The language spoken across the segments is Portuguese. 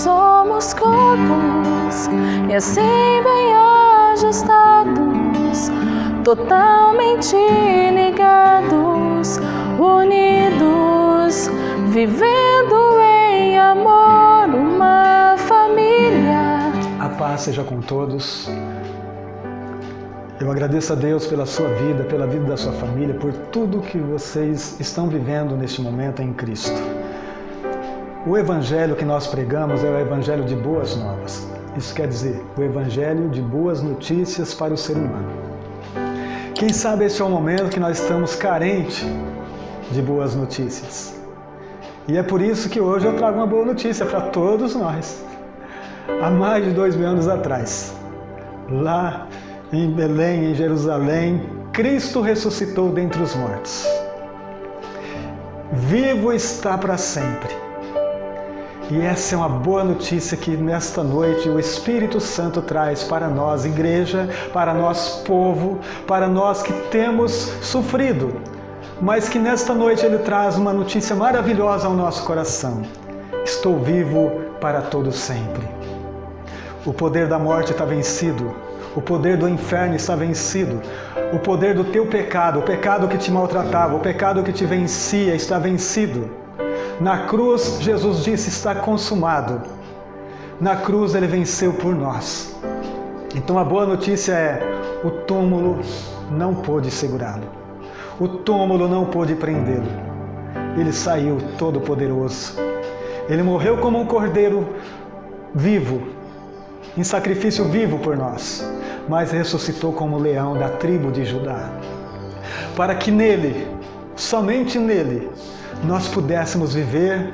somos corpos e assim bem ajustados, totalmente ligados, unidos, vivendo em amor, uma família. A paz seja com todos. Eu agradeço a Deus pela sua vida, pela vida da sua família, por tudo que vocês estão vivendo neste momento em Cristo. O Evangelho que nós pregamos é o Evangelho de boas novas. Isso quer dizer, o Evangelho de boas notícias para o ser humano. Quem sabe este é o momento que nós estamos carentes de boas notícias. E é por isso que hoje eu trago uma boa notícia para todos nós. Há mais de 2000 anos atrás, lá em Belém, em Jerusalém, Cristo ressuscitou dentre os mortos. Vivo está para sempre. E essa é uma boa notícia que nesta noite o Espírito Santo traz para nós, igreja, para nós, povo, para nós que temos sofrido, mas que nesta noite Ele traz uma notícia maravilhosa ao nosso coração. Estou vivo para todo sempre. O poder da morte está vencido. O poder do inferno está vencido. O poder do teu pecado, o pecado que te maltratava, o pecado que te vencia, está vencido. Na cruz, Jesus disse, está consumado. Na cruz, Ele venceu por nós. Então a boa notícia é, o túmulo não pôde segurá-lo. O túmulo não pôde prendê-lo. Ele saiu todo poderoso. Ele morreu como um cordeiro vivo, em sacrifício vivo por nós, mas ressuscitou como leão da tribo de Judá, para que nele, somente nele, nós pudéssemos viver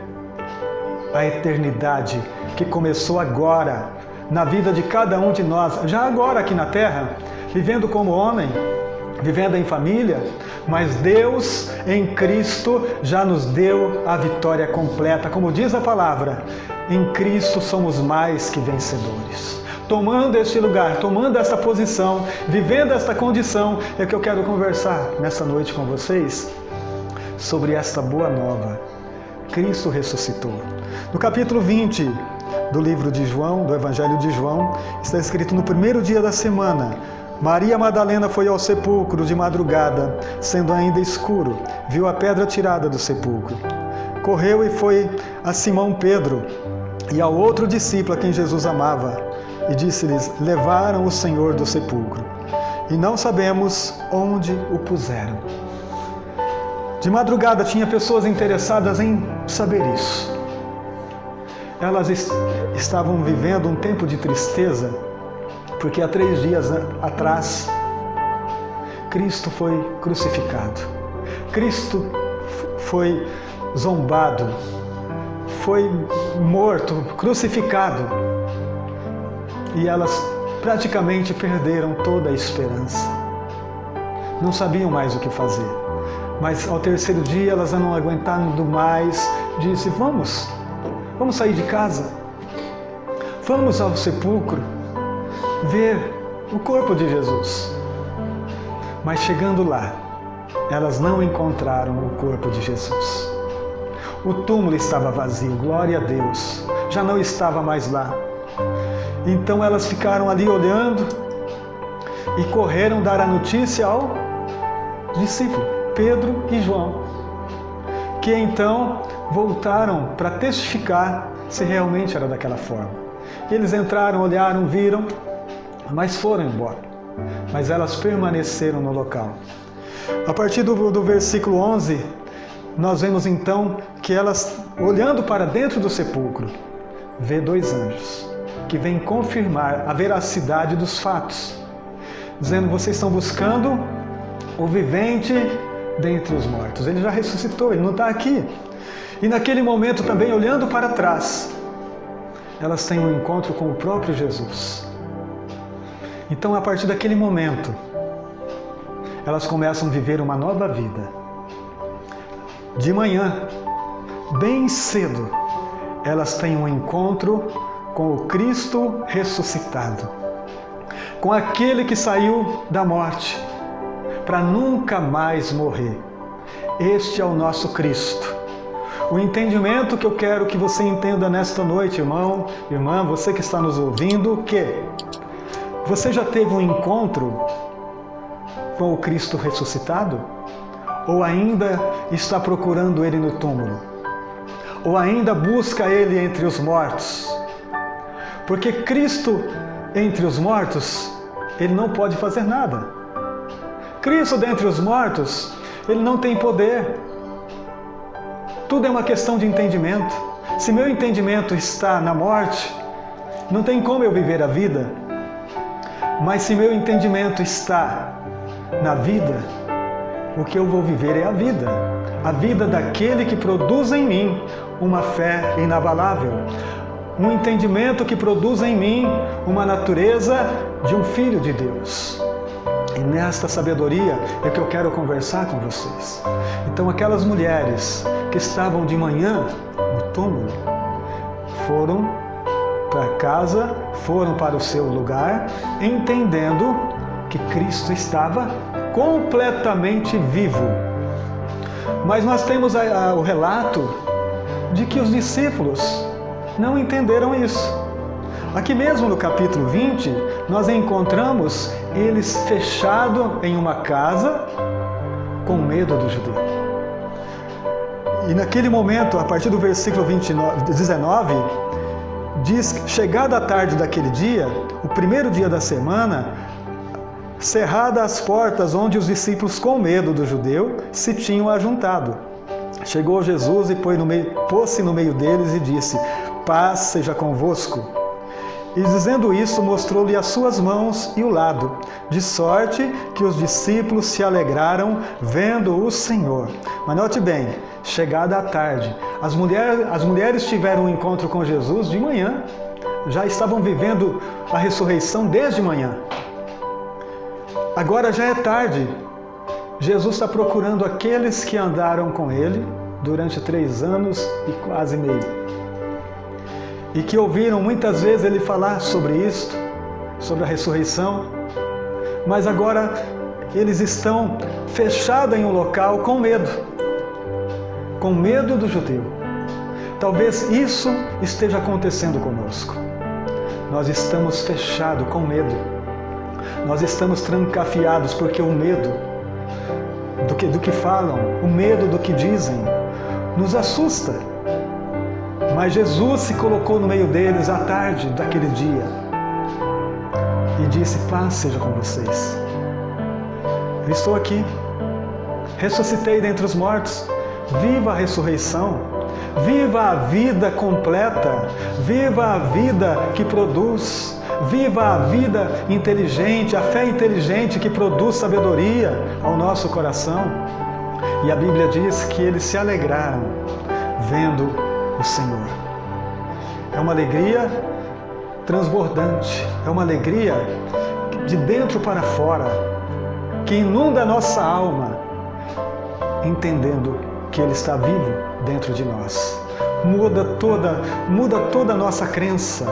a eternidade que começou agora, na vida de cada um de nós, já agora aqui na terra, vivendo como homem, vivendo em família, mas Deus em Cristo já nos deu a vitória completa, como diz a palavra, em Cristo somos mais que vencedores. Tomando este lugar, tomando esta posição, vivendo esta condição, é que eu quero conversar nessa noite com vocês sobre esta boa nova. Cristo ressuscitou. No capítulo 20 do livro de João, do Evangelho de João, está escrito: no primeiro dia da semana, Maria Madalena foi ao sepulcro de madrugada, sendo ainda escuro, viu a pedra tirada do sepulcro. Correu e foi a Simão Pedro e ao outro discípulo a quem Jesus amava, e disse-lhes: levaram o Senhor do sepulcro, e não sabemos onde o puseram. De madrugada tinha pessoas interessadas em saber isso. Elas estavam vivendo um tempo de tristeza, porque há 3 dias atrás, Cristo foi crucificado. Cristo foi zombado, foi morto, crucificado. E elas praticamente perderam toda a esperança. Não sabiam mais o que fazer. Mas ao 3º dia elas não aguentando mais, disse: vamos sair de casa, vamos ao sepulcro, ver o corpo de Jesus. Mas chegando lá, elas não encontraram o corpo de Jesus. O túmulo estava vazio, glória a Deus, já não estava mais lá. Então elas ficaram ali olhando e correram dar a notícia ao discípulo, Pedro e João, que então voltaram para testificar se realmente era daquela forma. Eles entraram, olharam, viram, mas foram embora. Mas elas permaneceram no local. A partir do versículo 11, nós vemos então que elas, olhando para dentro do sepulcro, vê 2 anjos, que vêm confirmar a veracidade dos fatos, dizendo: vocês estão buscando o vivente dentre os mortos. Ele já ressuscitou, ele não está aqui. E naquele momento também, olhando para trás, elas têm um encontro com o próprio Jesus. Então, a partir daquele momento, elas começam a viver uma nova vida. De manhã, bem cedo, elas têm um encontro com o Cristo ressuscitado, com aquele que saiu da morte para nunca mais morrer. Este é o nosso Cristo, O entendimento que eu quero que você entenda nesta noite, irmão, irmã, você que está nos ouvindo, que você já teve um encontro com o Cristo ressuscitado? Ou ainda está procurando Ele no túmulo? Ou ainda busca Ele entre os mortos? Porque Cristo entre os mortos, Ele não pode fazer nada. Cristo dentre os mortos, Ele não tem poder. Tudo é uma questão de entendimento. Se meu entendimento está na morte, não tem como eu viver a vida. Mas se meu entendimento está na vida, o que eu vou viver é a vida daquele que produz em mim uma fé inabalável, um entendimento que produz em mim uma natureza de um filho de Deus. E nesta sabedoria é que eu quero conversar com vocês. Então aquelas mulheres que estavam de manhã no túmulo foram para casa, foram para o seu lugar, entendendo que Cristo estava completamente vivo. Mas nós temos o relato de que os discípulos não entenderam isso. Aqui mesmo no capítulo 20, nós encontramos eles fechados em uma casa com medo do judeu. E naquele momento, a partir do versículo 19, diz que chegada a tarde daquele dia, o primeiro dia da semana, cerradas as portas onde os discípulos com medo do judeu se tinham ajuntado. Chegou Jesus e pôs-se no meio deles e disse: paz seja convosco. E dizendo isso, mostrou-lhe as suas mãos e o lado, de sorte que os discípulos se alegraram vendo o Senhor. Mas note bem, chegada a tarde, as mulheres tiveram um encontro com Jesus de manhã, já estavam vivendo a ressurreição desde manhã. Agora já é tarde, Jesus está procurando aqueles que andaram com Ele durante 3 anos e quase meio. E que ouviram muitas vezes Ele falar sobre isto, sobre a ressurreição. Mas agora eles estão fechados em um local com medo do judeu. Talvez isso esteja acontecendo conosco. Nós estamos fechados com medo. Nós estamos trancafiados porque o medo do que falam, o medo do que dizem, nos assusta. Mas Jesus se colocou no meio deles à tarde daquele dia e disse: paz seja com vocês. Eu estou aqui, ressuscitei dentre os mortos, viva a ressurreição, viva a vida completa, viva a vida que produz, viva a vida inteligente, a fé inteligente que produz sabedoria ao nosso coração. E a Bíblia diz que eles se alegraram vendo o Senhor. É uma alegria transbordante, é uma alegria de dentro para fora, que inunda a nossa alma, entendendo que Ele está vivo dentro de nós. Muda toda a nossa crença,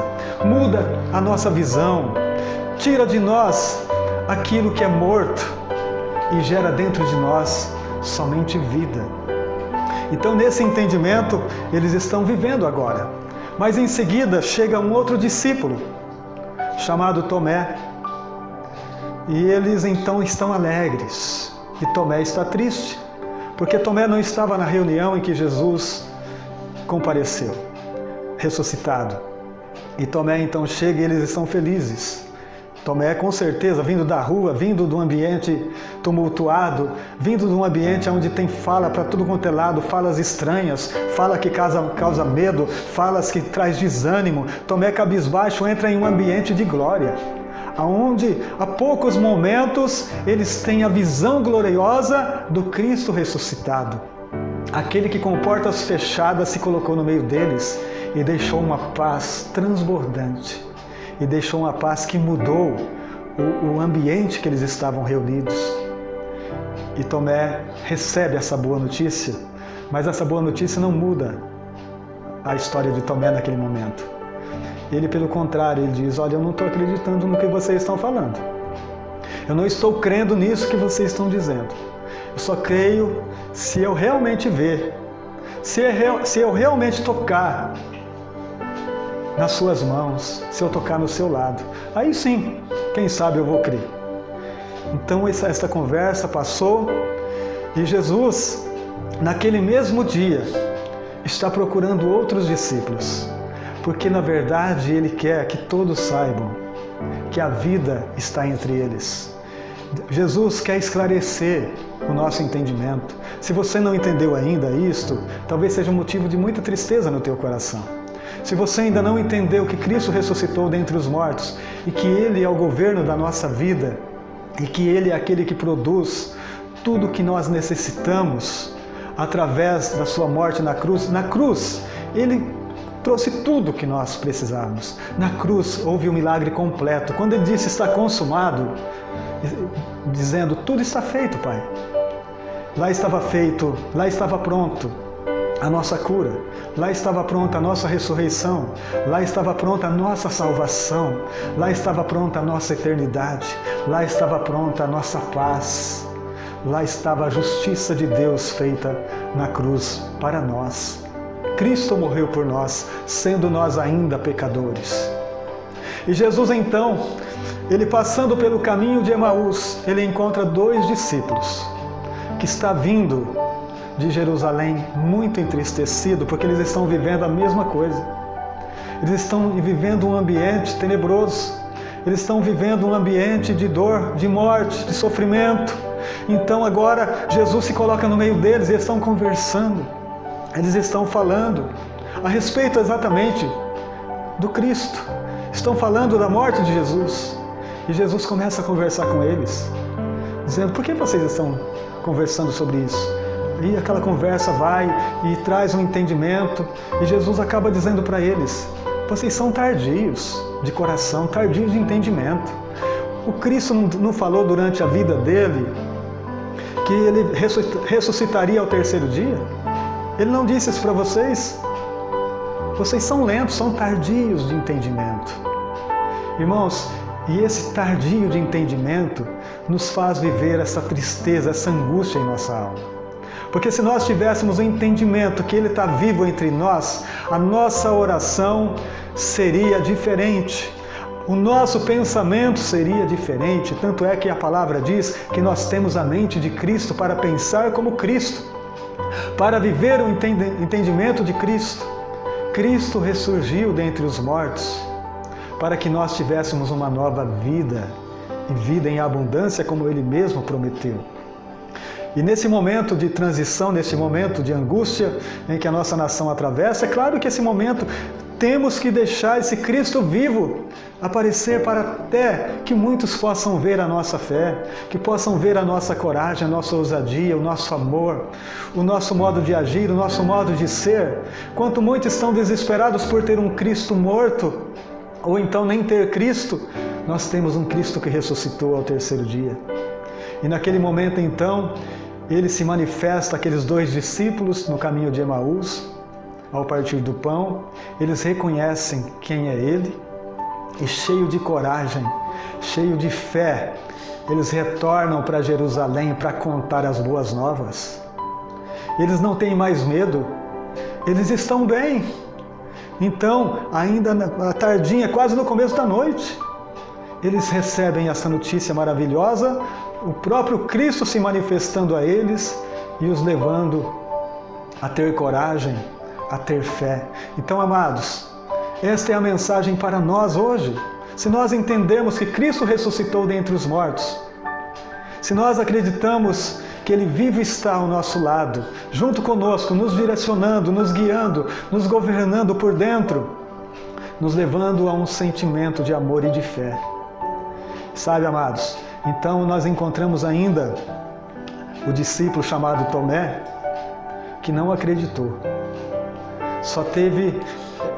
muda a nossa visão, tira de nós aquilo que é morto e gera dentro de nós somente vida. Então, nesse entendimento, eles estão vivendo agora. Mas em seguida chega um outro discípulo, chamado Tomé. E eles então estão alegres. E Tomé está triste, porque Tomé não estava na reunião em que Jesus compareceu, ressuscitado. E Tomé então chega e eles estão felizes. Tomé, com certeza, vindo da rua, vindo de um ambiente tumultuado, vindo de um ambiente onde tem fala para tudo quanto é lado, falas estranhas, fala que causa medo, falas que traz desânimo. Tomé, cabisbaixo, entra em um ambiente de glória, onde a poucos momentos eles têm a visão gloriosa do Cristo ressuscitado. Aquele que com portas fechadas se colocou no meio deles e deixou uma paz transbordante. E deixou uma paz que mudou o ambiente que eles estavam reunidos. E Tomé recebe essa boa notícia, mas essa boa notícia não muda a história de Tomé naquele momento. Ele, pelo contrário, ele diz: olha, eu não estou acreditando no que vocês estão falando. Eu não estou crendo nisso que vocês estão dizendo. Eu só creio se eu realmente ver, Se eu realmente tocar nas suas mãos, se eu tocar no seu lado, aí sim, quem sabe eu vou crer. Então essa conversa passou e Jesus, naquele mesmo dia, está procurando outros discípulos, porque na verdade Ele quer que todos saibam que a vida está entre eles. Jesus quer esclarecer o nosso entendimento. Se você não entendeu ainda isto, talvez seja um motivo de muita tristeza no teu coração. Se você ainda não entendeu que Cristo ressuscitou dentre os mortos e que Ele é o governo da nossa vida e que Ele é aquele que produz tudo o que nós necessitamos através da sua morte na cruz, Ele trouxe tudo o que nós precisávamos. Na cruz houve um milagre completo. Quando Ele disse está consumado, dizendo tudo está feito, Pai. Lá estava feito, lá estava pronto a nossa cura, lá estava pronta a nossa ressurreição, lá estava pronta a nossa salvação, lá estava pronta a nossa eternidade, lá estava pronta a nossa paz, lá estava a justiça de Deus feita na cruz para nós. Cristo morreu por nós, sendo nós ainda pecadores. E Jesus então, Ele passando pelo caminho de Emaús, Ele encontra 2 discípulos que está vindo de Jerusalém muito entristecido, porque eles estão vivendo a mesma coisa. Eles estão vivendo um ambiente tenebroso, eles estão vivendo um ambiente de dor, de morte, de sofrimento. Então agora Jesus se coloca no meio deles e eles estão conversando, eles estão falando a respeito exatamente do Cristo, estão falando da morte de Jesus. E Jesus começa a conversar com eles, dizendo, por que vocês estão conversando sobre isso? E aquela conversa vai e traz um entendimento, e Jesus acaba dizendo para eles, vocês são tardios de coração, tardios de entendimento. O Cristo não falou durante a vida dele que Ele ressuscitaria ao 3º dia? Ele não disse isso para vocês? Vocês são lentos, são tardios de entendimento. Irmãos, e esse tardio de entendimento nos faz viver essa tristeza, essa angústia em nossa alma. Porque se nós tivéssemos o entendimento que Ele está vivo entre nós, a nossa oração seria diferente, o nosso pensamento seria diferente. Tanto é que a palavra diz que nós temos a mente de Cristo para pensar como Cristo, para viver o entendimento de Cristo. Cristo ressurgiu dentre os mortos para que nós tivéssemos uma nova vida, e vida em abundância como Ele mesmo prometeu. E nesse momento de transição, nesse momento de angústia em que a nossa nação atravessa, é claro que esse momento temos que deixar esse Cristo vivo aparecer para até que muitos possam ver a nossa fé, que possam ver a nossa coragem, a nossa ousadia, o nosso amor, o nosso modo de agir, o nosso modo de ser. Quanto muitos estão desesperados por ter um Cristo morto, ou então nem ter Cristo, nós temos um Cristo que ressuscitou ao 3º dia. E naquele momento então, Ele se manifesta àqueles 2 discípulos no caminho de Emaús. Ao partir do pão, eles reconhecem quem é Ele e, cheio de coragem, cheio de fé, eles retornam para Jerusalém para contar as boas novas. Eles não têm mais medo, eles estão bem. Então, ainda na tardinha, quase no começo da noite, eles recebem essa notícia maravilhosa, o próprio Cristo se manifestando a eles e os levando a ter coragem, a ter fé. Então, amados, esta é a mensagem para nós hoje. Se nós entendemos que Cristo ressuscitou dentre os mortos, se nós acreditamos que Ele vivo está ao nosso lado, junto conosco, nos direcionando, nos guiando, nos governando por dentro, nos levando a um sentimento de amor e de fé. Sabe, amados, então nós encontramos ainda o discípulo chamado Tomé, que não acreditou. Só teve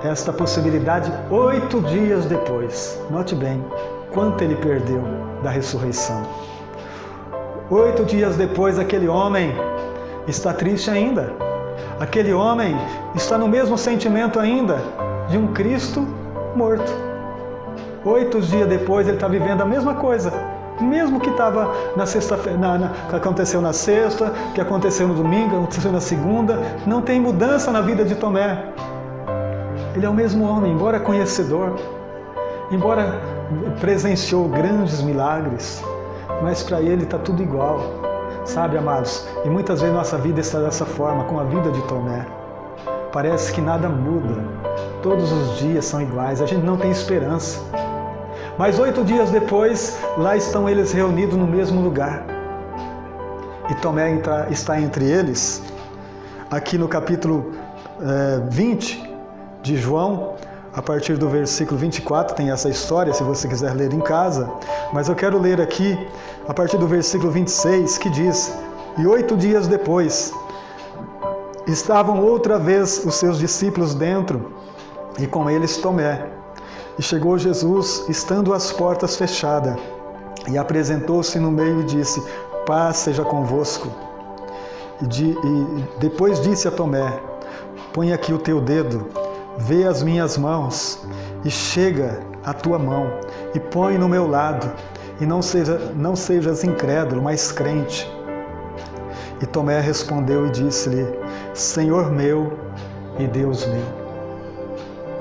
esta possibilidade 8 dias depois. Note bem, quanto ele perdeu da ressurreição. 8 dias depois, aquele homem está triste ainda. Aquele homem está no mesmo sentimento ainda de um Cristo morto. 8 dias depois, ele está vivendo a mesma coisa. Mesmo que estava na sexta-feira, que aconteceu na sexta, que aconteceu no domingo, que aconteceu na segunda, não tem mudança na vida de Tomé. Ele é o mesmo homem, embora conhecedor, embora presenciou grandes milagres, mas para ele está tudo igual, sabe, amados? E muitas vezes nossa vida está dessa forma, com a vida de Tomé. Parece que nada muda, todos os dias são iguais, a gente não tem esperança. Mas 8 dias depois, lá estão eles reunidos no mesmo lugar. E Tomé está entre eles. Aqui no capítulo 20 de João, a partir do versículo 24, tem essa história, se você quiser ler em casa. Mas eu quero ler aqui, a partir do versículo 26, que diz: E 8 dias depois, estavam outra vez os seus discípulos dentro, e com eles Tomé. E chegou Jesus, estando as portas fechadas, e apresentou-se no meio e disse: Paz seja convosco. E depois disse a Tomé: Põe aqui o teu dedo, vê as minhas mãos, e chega a tua mão, e põe no meu lado, e não sejas incrédulo, mas crente. E Tomé respondeu e disse-lhe: Senhor meu e Deus meu.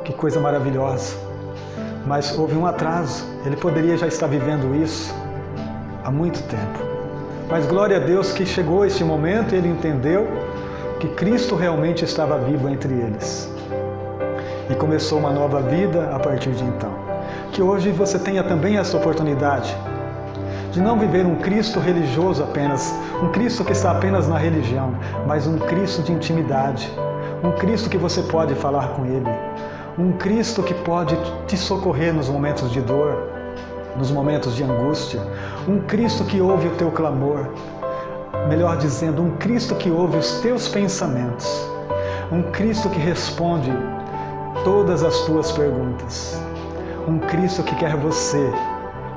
Que coisa maravilhosa! Mas houve um atraso, ele poderia já estar vivendo isso há muito tempo. Mas glória a Deus que chegou este momento e ele entendeu que Cristo realmente estava vivo entre eles. E começou uma nova vida a partir de então. Que hoje você tenha também essa oportunidade de não viver um Cristo religioso apenas, um Cristo que está apenas na religião, mas um Cristo de intimidade, um Cristo que você pode falar com Ele, um Cristo que pode te socorrer nos momentos de dor, nos momentos de angústia, um Cristo que ouve o teu clamor, melhor dizendo, um Cristo que ouve os teus pensamentos, um Cristo que responde todas as tuas perguntas, um Cristo que quer você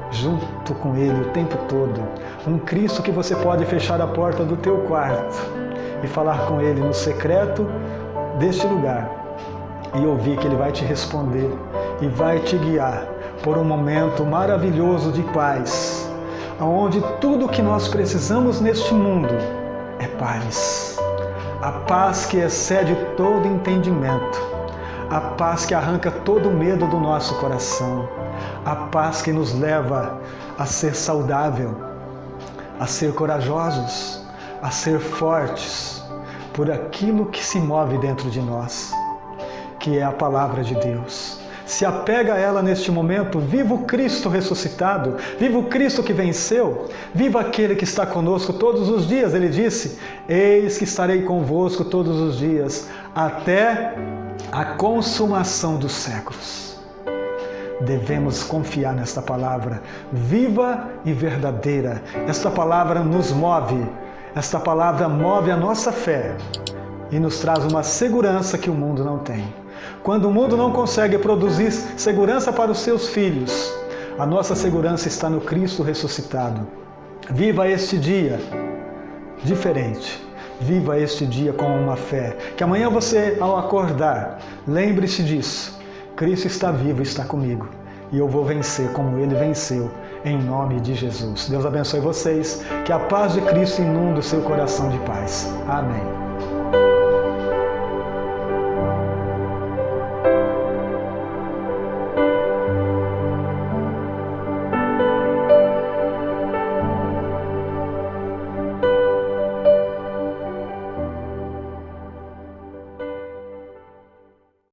junto com Ele o tempo todo, um Cristo que você pode fechar a porta do teu quarto e falar com Ele no secreto deste lugar, e ouvir que Ele vai te responder e vai te guiar por um momento maravilhoso de paz, onde tudo que nós precisamos neste mundo é paz. A paz que excede todo entendimento, a paz que arranca todo o medo do nosso coração, a paz que nos leva a ser saudável, a ser corajosos, a ser fortes por aquilo que se move dentro de nós, que é a palavra de Deus. Se apega a ela neste momento, viva o Cristo ressuscitado, viva o Cristo que venceu, viva aquele que está conosco todos os dias. Ele disse: Eis que estarei convosco todos os dias, até a consumação dos séculos. Devemos confiar nesta palavra, viva e verdadeira. Esta palavra nos move, esta palavra move a nossa fé e nos traz uma segurança que o mundo não tem. Quando o mundo não consegue produzir segurança para os seus filhos, a nossa segurança está no Cristo ressuscitado. Viva este dia diferente. Viva este dia com uma fé. Que amanhã você, ao acordar, lembre-se disso. Cristo está vivo e está comigo. E eu vou vencer como Ele venceu, em nome de Jesus. Deus abençoe vocês. Que a paz de Cristo inunde o seu coração de paz. Amém.